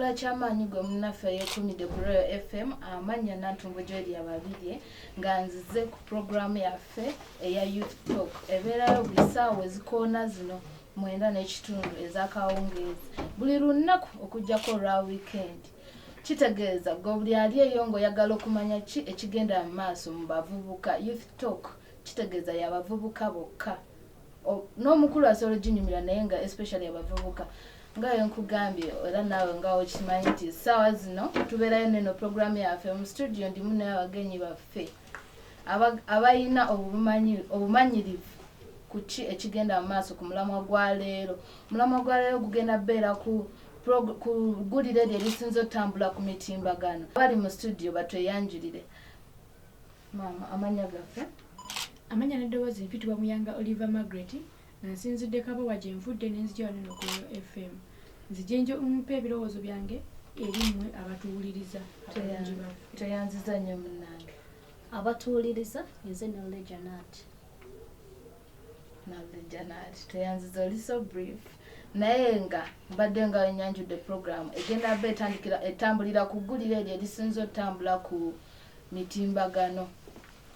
kikola ky'amaanyi gwe munnaffe yekumidde ku Royal FM amanya Nantumbo Joy ababirye nga nzize ku programu yaffe eya Youth Talk ebeerayo buli ssaawa ezikoona zino 9:30 ez'akawungeezi buli lunaku okujjako olwa weekend. Kitegeeza gwe buli ali eyo ng'oyagala okumanya ki ekigenda mu maaso mu bavubuka. Youth Talk kitegeeza y'abavubuka bokka n'omukulu asobola ginyumira naye nga especially abavubuka nga nkugambye era naawe nga okimanyi nti ssaawa zino tubeerayo neno programu yaffe mu studio ndimu naye abagenyi baffe abayina obumanyirivu ku ki ekigenda mu maaso ku mulamwa gwa leero. Mulamwa gwa leero gugenda beera ku ggulire eryo erisinza otambula ku mitimbagano. Bali mu studio batweyanjulire. Maama amanya gaffe? Amanya n'eddoboozi mpitibwa Muyanga Oliver Margaret nsinzidde Kabowa gye nvudde n'enzija wano ku FM. Nzije njo mpa ebirowoozo byange eri mmwe abatuwuliriza. Tweyanziza nnyo munnange. Abatuwuliriza nze Nalule Janat. Nalule Janat tweyanziza oli so brief naye nga mbadde nga wenyanjudde programu egenda be etambulira ku ggulire eryo erisinza otambula ku mitimbagano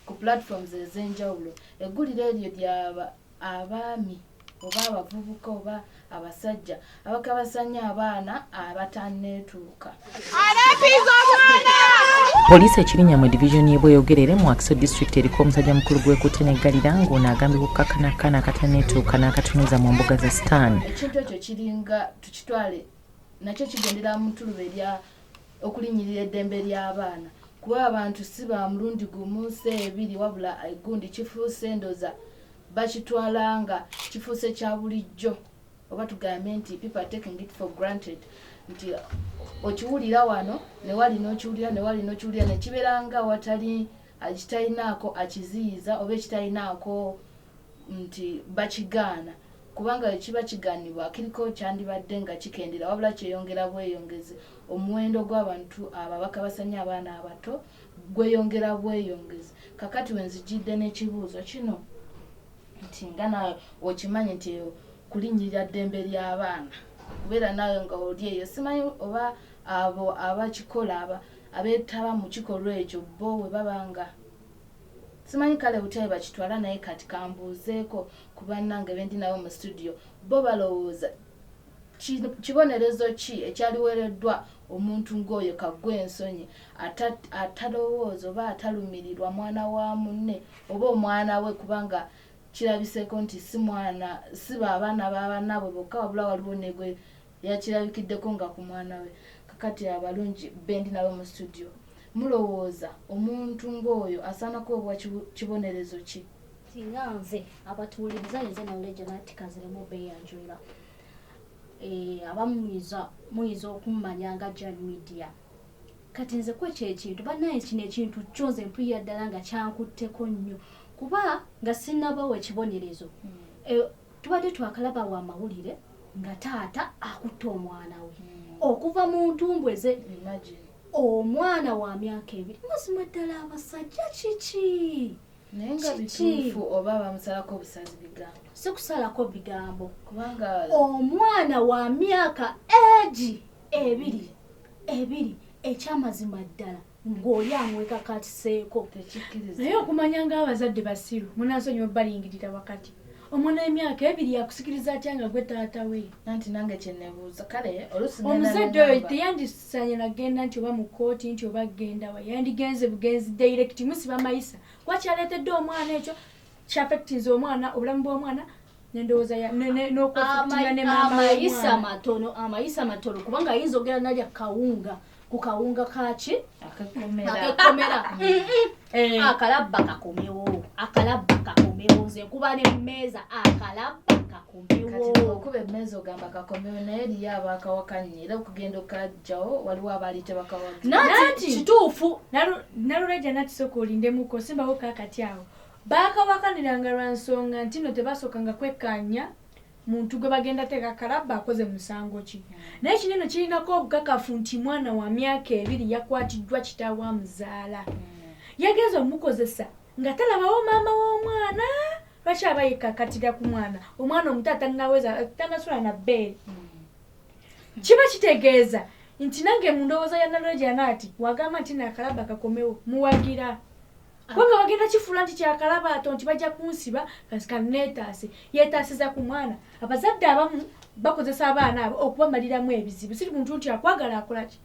ku platforms ez'enjawulo. Eggulire eryo lyaba abaami oba abavubuka oba abasajja abakabasanya abaana abatanneetuuka. Poliisi ekirinya mu division y'Ebweyogerere mu Wakiso district eriko omusajja mukulu gw'ekutte Galira ng'ono agambye kukakanakana akatanneetuuka n'akatunuza mu mbuga za Stan. Ekintu ekyo kiringa tukitwale nakyo kigendera mu ttuluba erya okulinnyirira eddembe ly'abaana kuba abantu si ba mulundi gumu ebiri wabula egundi kifuuse endoza bakitwala nga kifuuse kya bulijjo oba tugambe nti people are taking it for granted nti okiwulira wano ne wali n'okiwulira ne wali n'okiwulira ne kibeera nga watali ekitayinaako akiziyiza oba ekitayinaako nti bakigaana kubanga kiba kigaanibwa kiriko kyandibadde nga kikendera wabula kyeyongera bweyongezi omuwendo gw'abantu ababaka basanya abaana abato gweyongera bweyongezi. Kakati wenzijidde n'ekibuuzo kino nti nga nawe okimanyi nti kulinnyirira ddembe ly'abaana kubeera nawe nga oli eyo simanyi oba abo abakikola abeetaba mu kikolwa ekyo bo we babanga simanyi kale butyayi bakitwala naye kati kambuuzeeko ku bannange bendi nabo mu studio bo balowooza kibonerezo ki ekyaliweereddwa omuntu ng'oyo kaggwe ensonyi atalowooza oba atalumirirwa mwana wa munne oba omwana we kubanga kirabiseeko nti si baabaana b'abannaabwe bokka wabula waliwo negwe yakirabikiddeko nga ku mwana we. Kakati abalungi bendi nabo mu studio mulowooza omuntu ng'oyo asaana kuweebwa kibonerezo ki? Singa nze abatuwuliriza nze Nalule Janat kaziremu beeyanjulira. Abamu muyinza okummanya nga Jan Media. Kati nze kwekyo ekintu bannaye kino ekintu kyoze mpulira ddala nga kyankutteko nnyo kuba nga sinnabawo ekibonerezo. Tubadde twakalaba wa mawulire nga taata akutte omwana we okuva mu ntumbwe ze. Omwana wa myaka 2 mazima ddala abasajja kiki naye nga bituufu oba bamusalako obusazi bigambo? Si kusalako bigambo kubanga omwana wa myaka egi 2 ekyamazima ddala ng'oli amwekakatiseeko tekikkiriza. Naye okumanya ng'abazadde basiru munansonyiwa balingirira wakati omwana emyaka 2 yakusikiriza atya nga gwe taata we? Nanti nange kyenebuuza kale oluusi omuzadde oyo teyandisanye nagenda nti oba mu kkooti nti oba genda wa yandigenze bugenzi direct musiba mayisa kwakyaleetedde omwana ekyo kyafectinze omwana obulamu bw'omwana nendowooza n'okwefectinga ne maama amayisa matono kubanga ayinza ogera nalya kawunga ku kawunga kaki akakomera akalabba kakomewo nze kuba n'emmeeza akalabba kakomewo okuba emmeeza ogamba kakomewo naye eriyo abaakawakanye era okugenda okajjawo waliwo abaali tebakawaganya. Nanti kituufu Nalule Janat sooka olindemuko simbawo kakati awo baakawakaniranga lwa nsonga nti no tebasookanga kwekkaanya muntu gwe bagenda teeka kalabba akoze musango ki. Naye kineno kirinako obukakafu nti mwana wa myaka 2 yakwatiddwa kitaawe amuzaala. Yagenza omukozesa nga talabawo maama w'omwana lwaki aba yekakatira ku mwana omwana omuto atanasula na bbeere. Kiba kitegeeza nti nange mu ndowooza ya Nalweja naati wagamba nti nakalaba kakomewo muwagira kubanga bagenda kifuula nti kyakalaba ato nti bajja kunsiba kasika neetaase yeetaasiza ku mwana abazadde abamu bakozesa abaana abo okubamaliramu ebizibu siri muntu nti akwagala akolaki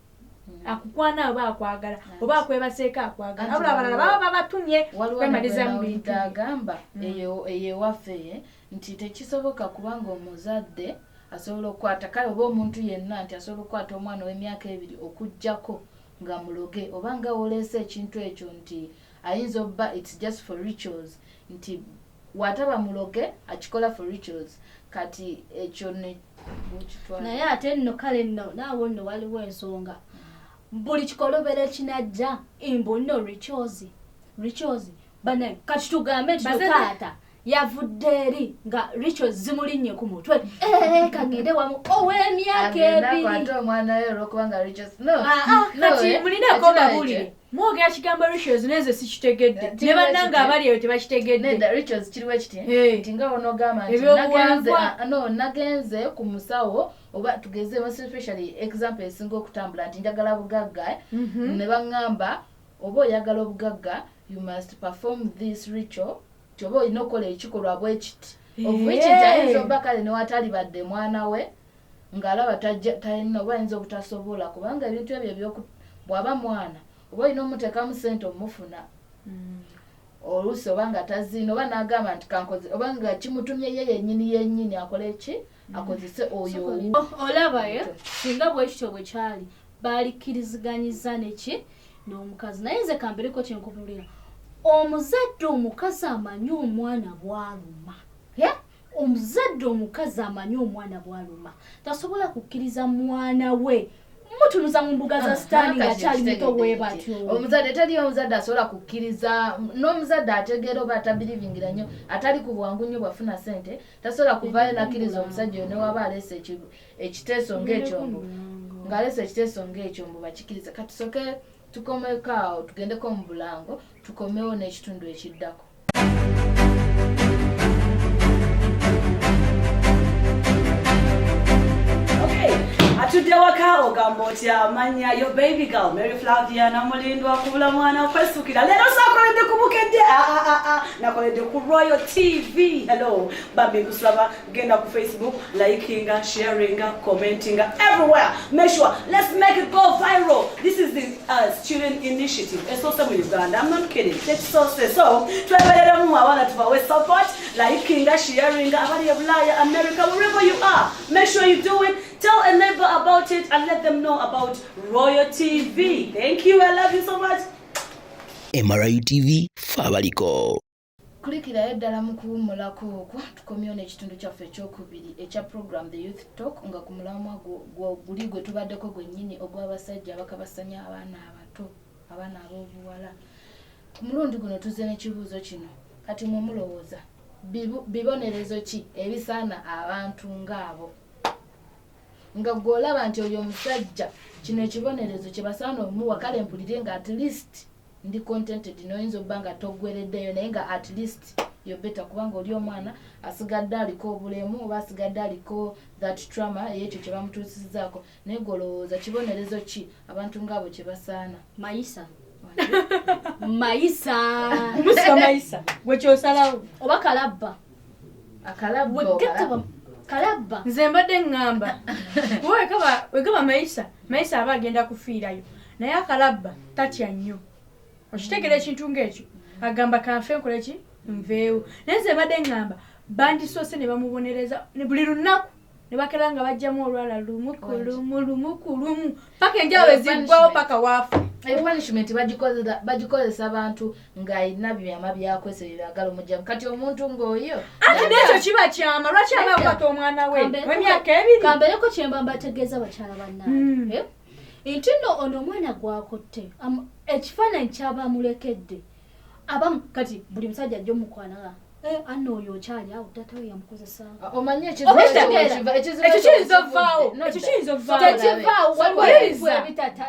akukwana aba akwagala oba akwebaseeka akwagala abula abalala baba babatumye kwemaliza mu bintu agamba eyo waffe nti tekisoboka kubanga omuzadde asobola okukwata kale oba omuntu yenna nti asobola okukwata omwana w'emyaka 2 okujjako nga muloge oba nga woleese ekintu ekyo nti ayinza obba it's just for rituals nti wataba muloge akikola for rituals kati ekyo ne naye ate nno kale nno naawo nno waliwo ensonga buli kikolobera kinajja imbo nno rituals bane kati tugambe taata yavudde eri nga rituals zimulinnye ku mutwe kagende wamu ow'emyaka 2 omwana we olwokubanga rituals kati mulinako babulire mwogera kigambo rituals neze sikitegedde ne bannanga abali eyo tebakitegedde rituals kiriwe kiti nti nga onogamba nti nagenze ku musawo oba tugeze especially example esinga okutambula nti njagala bugagga ne baŋŋamba oba oyagala obugagga you must perform this ritual oba olina okukola ekikolwa bwe kiti of which ayinza obba kale newatali badde mwana we ng'alaba talina oba ayinza obutasobola kubanga ebintu ebyo bw'aba mwana oba olina omuteekamu ssente omufuna oluusi oba nga tazina oba n'agamba nti kankoze oba nga kimutumye ye yennyini akole ki akozese oyo olabayo singa bwekityo bwe kyali baalikkiriziganyiza neki n'omukazi naye nze kambereko kyenkubulira omuzadde omukazi amanyi omwana bw'aluma omuzadde omukazi amanyi omwana bw'aluma tasobola kukkiriza mwana we mutunuza mu mbuga za sitaani nga kyali muto bwe batyo omuzadde teri omuzadde asobola kukkiriza n'omuzadde ategeera oba atabirivingira nnyo atali ku bwangu nnyo bwafuna ssente tasobola kuvaayo nakkiriza omusajja oyo ne waba aleese ekiteeso ng'ekyombo ng'aleese ekiteeso ng'ekyombo bakikkiriza katusoke tukomeko awo tugendeko mu bulango tukomewo n'ekitundu ekiddako atudde waka ogamba otya amanya yo baby girl Mary Flavia namulindwa kubula mwana okwesukira leero sakoledde ku bukedde nakoledde ku Royal TV hello bambi nkusaba genda ku Facebook likinga sharinga commentinga everywhere make sure let's make it go viral this is the student initiative esose mu Uganda I'm not kidding tekisose so tweberere mu abaana tubawe support likinga sharinga abali ebulaya America wherever you are make sure you do it. Tell a neighbor about it and let them know about Royal TV. Thank you. I love you so much. MRI TV Fabaliko. Kulikira eddala mu kuwummulako okwo tukomyewo n'ekitundu kyaffe ekyokubiri ekya program The Youth Talk nga ku mulamwa guli gwe tubaddeko gwennyini ogw'abasajja abakabasanya abaana abato abaana ab'obuwala. Ku mulundi guno tuzze n'ekibuuzo kino kati mwe mulowooza bibonerezo ki ebisaana abantu ng'abo nga gwolaba nti oyo omusajja kino ekibonerezo kye basaana omuwa kale mpulire nga at least ndi contented noyinza obba nga toggwereddeyo naye nga at least yo better kubanga oli omwana asigadde aliko obulemu oba asigadde aliko that trauma eyekyo kye bamutuusizaako naye golowooza kibonerezo ki abantu ng'abo kye basaana mayisa musika mayisa gwe kyosalawo oba kalabba kalabba nze mbadde ŋŋamba wegaba mayisa aba agenda kufiirayo naye akalabba tatya nnyo okitegera ekintu ng'ekyo agamba kanfe nkole ki nveewo naye nze mbadde ŋŋamba bandisoose ne bamubonereza buli lunaku ne bakera nga bajjamu olwala lumu ku lumu paka enjala eziggwawo paka waafu punishment bagikozesa abantu ng'alina byama byakwese byagala omujjamu kati omuntu ng'oyo ati n'ekyo kiba kyama lwaki aba akwata omwana we w'emyaka 2 kambereko kyemba mbategeeza bakyala bannange nti nno ono omwana gwakotte ekifaananyi kyaba amulekedde abamu kati buli musajja ajja omukwana anno oyo okyali awo taata we yamukozesa omanye ekyo kiyinza ovaawo tekivaawo waliwo ebitata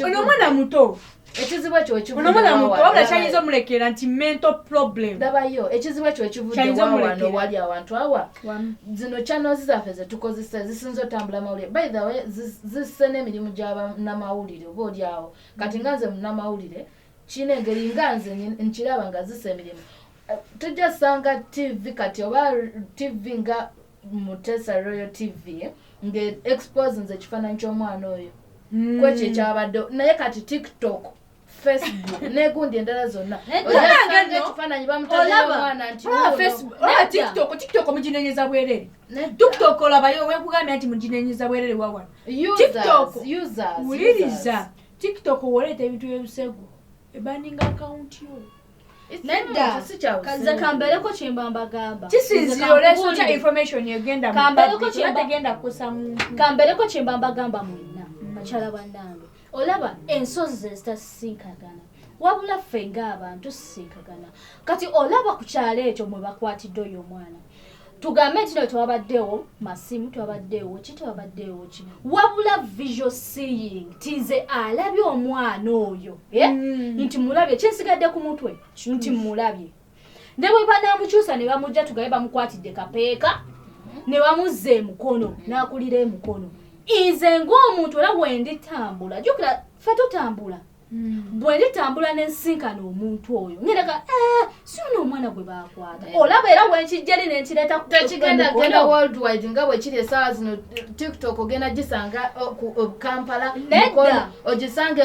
ono omwana muto ekizibu ekyo ekivudde ono mwana muto wabula kyanyiza omulekera nti mental problem ndabayo ekizibu ekyo ekivudde wano wali awantu awa zino channels zaffe zetukozesa zisinza otambula mawulire by the way zisse n'emirimu gy'abannamawulire oba oli awo kati nga nze munnamawulire kiina engeri nga nze nkiraba nga zisse emirimu tujja sanga TV kati oba TV nga Mutesa Royal TV nga expose nze ekifaananyi ky'omwana oyo kwekyo ekyabadde naye kati TikTok Facebook negundi endala zonna oyasanga ekifaananyi bamutadde omwana nti TikTok muginenyeza bwerere TikTok olabayo wekugambya nti muginenyeza bwerere wawana users wuliriza TikTok woleeta ebintu by'ebisego ebaninga account yo nedda kaze kambereko kyembamba gamba kisinzira oleso kya information yegenda kambereko kyembagenda kukosa muntu kambereko kyembamba gamba mwenna bakyala bannange olaba ensozi zitasinkagana wabula ffe ng'abantu sisinkagana kati olaba ku kyalo ekyo mwe bakwatidde oyo omwana tugambe nti no tewabaddewo masimu tewabaddewo ki wabula visual seeing tize alabye omwana oyo nti mulabye kinsigadde ku mutwe nti mulabye ne bwe banaamukyusa ne bamujja tugabe bamukwatidde kapeeka ne bamuzza emukono n'akulira emukono nze ng'omuntu era bwenditambula jjukira ffe tutambula bwenditambula nensinkana omuntu oyo ngereka si ono omwana gwe bakwata olaba era bwenkijjeri nenkireeta tekigenda worldwide nga bwe kiri essaawa zino TikTok ogenda gisanga Kampala nedda ogisange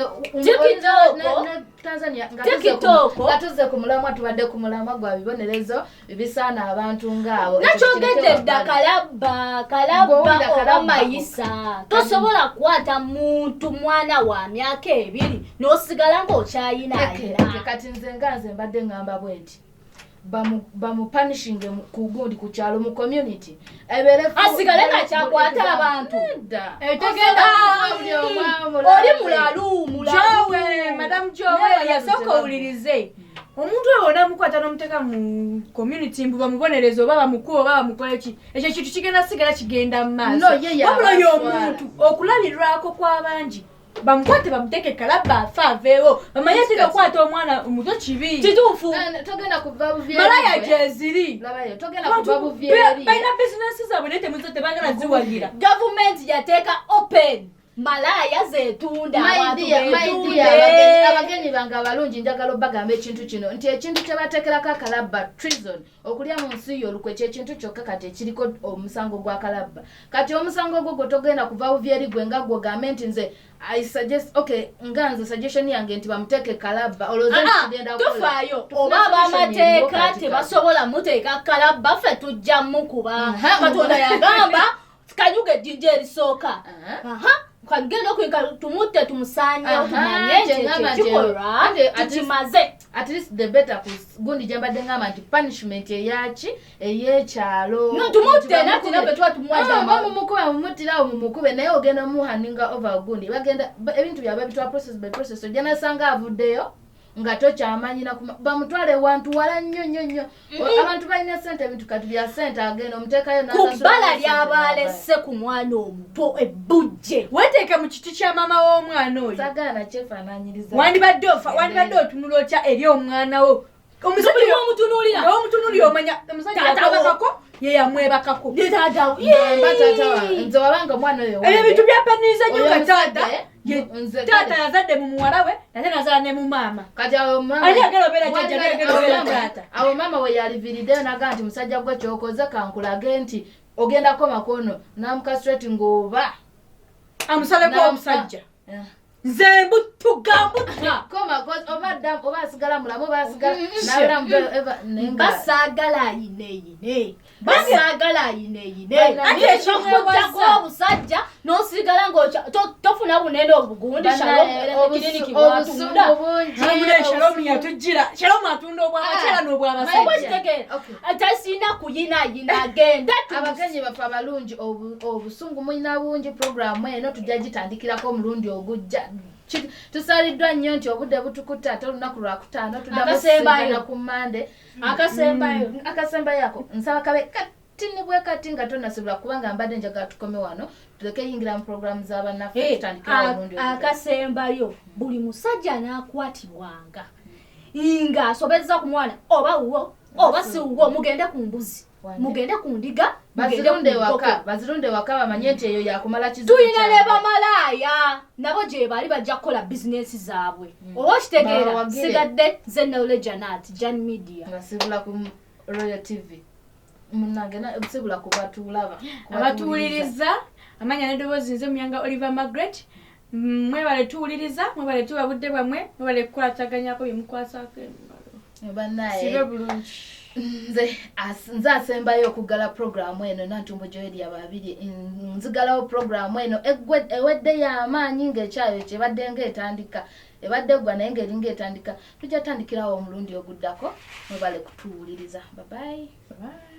Tanzania nga tuze ku mulamwa tubadde ku mulamwa gwa bibonerezo bisaana abantu ng'abo nakyogedde dda kalabba oba mayisa tosobola kukwata muntu mwana wa myaka 2 n'osigala ng'okyayinaayina kati nze nga nze mbadde ngamba bwe nti bamupanishinge ku gundi ku kyalo mu community asigale nga kyakwata abantu oli mulalu Jowe madam Jowe yasooka owulirize omuntu oyo onaamukwata n'omuteeka mu community mbu bamubonereze oba bamukuba oba bamukole ki ekyo kintu kigenda sigala kigenda mu maaso wabula oyo omuntu okulalirwako kw'abangi bamukwate bamuteeke kalabba afa aveewo bamanye tira okwata omwana omuto kibi kituufu togenda kuva buvyeri malaya gyeziri labayo togenda kuva buvyeri balina bizinesi zaabwe naye temuzo tebagala ziwagira gavumenti yateeka open malaya zetunda abagenyi bange abalungi njagala obagamba ekintu kino nti ekintu kyebateekerako akalabba treason okulya mu nsi yo olukwe kyekintu kyokka kati ekiriko omusango gwa kalabba kati omusango gwo togenda kuva buvyeri gwe nga gwogambe nti nze I suggest nga nze suggestion yange nti bamuteeke kalabba oloze kigenda tufaayo oba ab'amateeka tebasobola muteeka kalabba ffe tujja mukuba katonda yagamba kanyuga ejjinja erisooka kagenda okuyinka tumutte tumusaanyewo tumanye kyekikolwa tukimaze at least the better gundi gyembadde ngamba nti punishment eyaki ey'ekyalo tumutte nati naffe tuba tumwajamba mumukube mumukube naye ogenda muhaninga over gundi bagenda ebintu byabwe bitwa process by process ojja nasanga avuddeyo nga tokyamanyina bamutwale wantu wala nnyo abantu balina sente ebintu kati bya sente agenda omuteekayo kubbala lyabalese ku mwana omuto ebbujje weteeke mu kiti kya mama w'omwana oyo sagala nakyefaananyiriza wandibadde otunula otya eri omwana wo omusajja omutunuulira omanya omusajja yakabakako ye yamwebakako taata nze wabanga omwana oyo ebintu byapaniriza nnyo nga taata yazadde mu muwala we nate nazala ne mu maama kati awo ayagala obeera jjajja nayagala obeera taata awo maama we yaliviriddeyo naga nti musajja gwe kyokoze kankulage nti ogendako makono namukasitrati ng'oba amusaleko omusajja nze mbutugambutta oba asigala mulamu oba asigala basaagala ayineyine basaagala ayineyine ate ekyokuttako obusajja n'osigala tofuna bunene obugundi kiriniki bwatunda shalomu yatujjira shalomu atunda obwabakyala n'obwabasajja tasina kuyinayina agenda abagenyi baffe abalungi obusungu mulina bungi programu eno tujja gitandikirako omulundi ogujja tusaliddwa nnyo nti obudde butukutte ate olunaku lwakutaano tuddamu ku Mande akasembayo ako nsaba kabe kati ne bwe kati nga tonasibula kubanga mbadde njagala tukome wano tuleke yingira mu program z'abannaffe tutandikira omulundi akasembayo buli musajja n'akwatibwanga nga asobezza ku mwana oba wuwo oba si wuwo mugende ku mbuzi mugende ku ndiga bazirunde waka bamanye nti eyo yakumala kizibu tuyina ne bamalaaya nabo gye bali bajja kukola bizinesi zaabwe oba okitegeera sigadde ze Newle Janat Jan Media basibula ku Royal TV munange basibula ku batulaba abatuwuliriza amanya n'eddoboozi nze Muyanga Oliver Margaret mwebale tuwuliriza mwebale tuwa budde bwamwe mwebale kukwataganyako byemukwasako banaye sibe bulungi nze asembayo okugala programu eno Nantumbo Joel ababiri nzigalawo programu eno ewedde y'amaanyi ng'ekyayo kyebadde ng'etandika ebadde gwa naye ng'eringa etandika tujja tandikirawo omulundi oguddako mwebale kutuwuliriza bye bye